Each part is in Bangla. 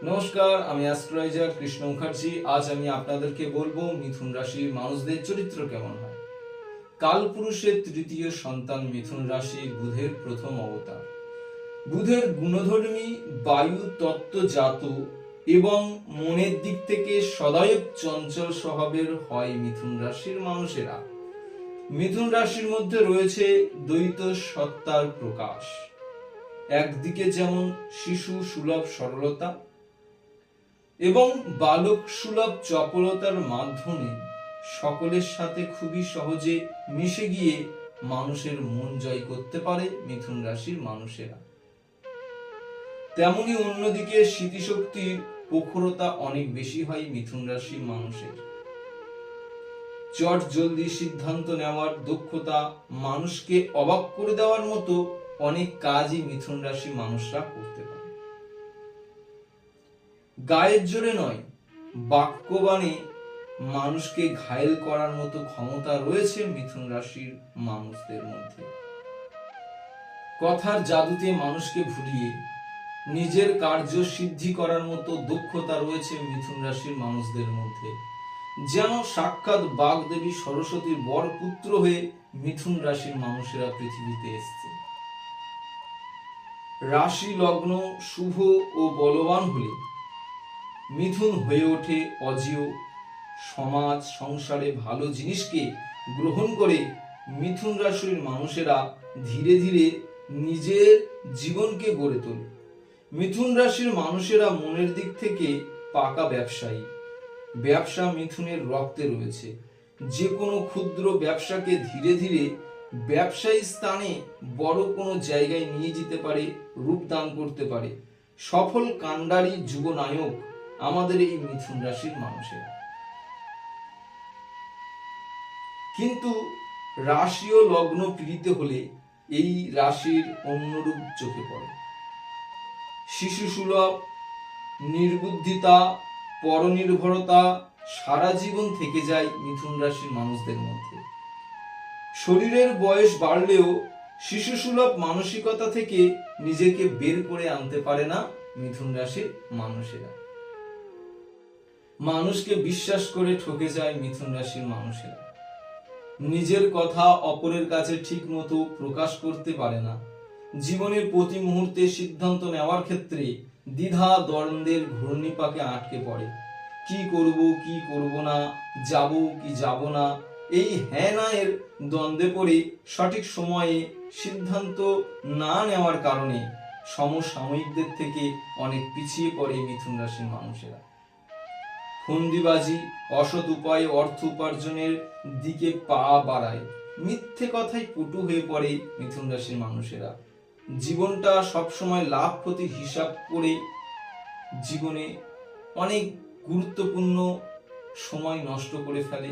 নমস্কার, আমি অ্যাস্ট্রোলজার কৃষ্ণ মুখার্জি। আজ আমি আপনাদেরকে বলবো মিথুন রাশির মানুষদের চরিত্র কেমন হয়। কালপুরুষের তৃতীয় সন্তান মিথুন রাশি বুধের প্রথম অবতার। বুধের গুণধর্মী বায়ু তত্ত্বজাত এবং মনের দিক থেকে সদয় চঞ্চল স্বভাবের হয় মিথুন রাশির মানুষেরা। মিথুন রাশির মধ্যে রয়েছে দ্বৈত সত্তার প্রকাশ। একদিকে যেমন শিশু সুলভ সরলতা এবং বালক সুলভ চপলতার মাধ্যমে সকলের সাথে খুবই সহজে মিশে গিয়ে মানুষের মন জয় করতে পারে মিথুন রাশির মানুষেরা। তেমনি অন্যদিকে স্মৃতিশক্তির প্রখরতা অনেক বেশি হয় মিথুন রাশির মানুষের। চট জলদি সিদ্ধান্ত নেওয়ার দক্ষতা, মানুষকে অবাক করে দেওয়ার মতো অনেক কাজই মিথুন রাশির মানুষরা করতে পারে। গায়ের জোরে নয়, বাক্যবাণে মানুষকে ঘায়েল করার মতো ক্ষমতা রয়েছে মিথুন রাশির মানুষদের মধ্যে। কথার জাদুতে মানুষকে ভুলিয়ে নিজের কার্য সিদ্ধি করার মতো দক্ষতা রয়েছে মিথুন রাশির মানুষদের মধ্যে। যেন সাক্ষাৎ বাগদেবী সরস্বতীর বর পুত্র হয়ে মিথুন রাশির মানুষেরা পৃথিবীতে এসেছে। রাশি লগ্ন শুভ ও বলবান হলে মিথুন হয়ে ওঠে অজেয়। সমাজ সংসারে ভালো জিনিসকে গ্রহণ করে মিথুন রাশির মানুষেরা ধীরে ধীরে নিজের জীবনকে গড়ে তোলে। মিথুন রাশির মানুষেরা মনের দিক থেকে পাকা ব্যবসায়ী। ব্যবসা মিথুনের রক্তে রয়েছে। যে কোনো ক্ষুদ্র ব্যবসাকে ধীরে ধীরে ব্যবসায়ী স্থানে বড় কোনো জায়গায় নিয়ে যেতে পারে, রূপদান করতে পারে। সফল কাণ্ডারী যুবনায়ক আমাদের এই মিথুন রাশির মানুষেরা। কিন্তু রাশি ও লগ্ন পীড়িত হলে এই রাশির অন্যরূপ চোখে পড়ে। শিশু সুলভ নির্বুদ্ধিতা, পরনির্ভরতা সারা জীবন থেকে যায় মিথুন রাশির মানুষদের মধ্যে। শরীরের বয়স বাড়লেও শিশু সুলভ মানসিকতা থেকে নিজেকে বের করে আনতে পারে না মিথুন রাশির মানুষেরা। মানুষকে বিশ্বাস করে ঠকে যায় মিথুন রাশির মানুষেরা। নিজের কথা অপরের কাছে ঠিক মতো প্রকাশ করতে পারে না। জীবনের প্রতি মুহূর্তে সিদ্ধান্ত নেওয়ার ক্ষেত্রে দ্বিধা দ্বন্দ্বের ঘূর্ণিপাকে আটকে পড়ে। কি করব কি করব না, যাব কি যাব না, এই হ্যাঁ না এর দ্বন্দ্বে পড়ে সঠিক সময়ে সিদ্ধান্ত না নেওয়ার কারণে সমসাময়িকদের থেকে অনেক পিছিয়ে পড়ে মিথুন রাশির মানুষেরা। ফন্দিবাজি, অসৎ উপায়ে অর্থ উপার্জনের দিকে পা বাড়ায়। মিথ্যে কথায় পটু হয়ে পড়ে মিথুন রাশির মানুষেরা। জীবনটা সবসময় লাভ ক্ষতির হিসাব করে জীবনে অনেক গুরুত্বপূর্ণ সময় নষ্ট করে ফেলে।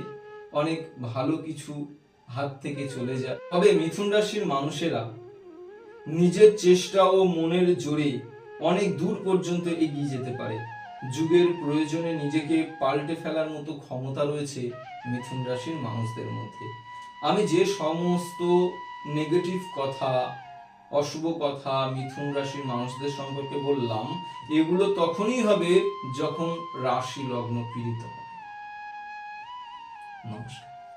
অনেক ভালো কিছু হাত থেকে চলে যায়। তবে মিথুন রাশির মানুষেরা নিজের চেষ্টা ও মনের জোরে অনেক দূর পর্যন্ত এগিয়ে যেতে পারে। যুগের প্রয়োজনে নিজেকে পাল্টে ফেলার মতো ক্ষমতা রয়েছে মিথুন রাশির মানুষদের মধ্যে। আমি যে সমস্ত নেগেটিভ কথা, অশুভ কথা মিথুন রাশির মানুষদের সম্পর্কে বললাম, এগুলো তখনই হবে যখন রাশি লগ্ন পীড়িত হবে। নমস্কার।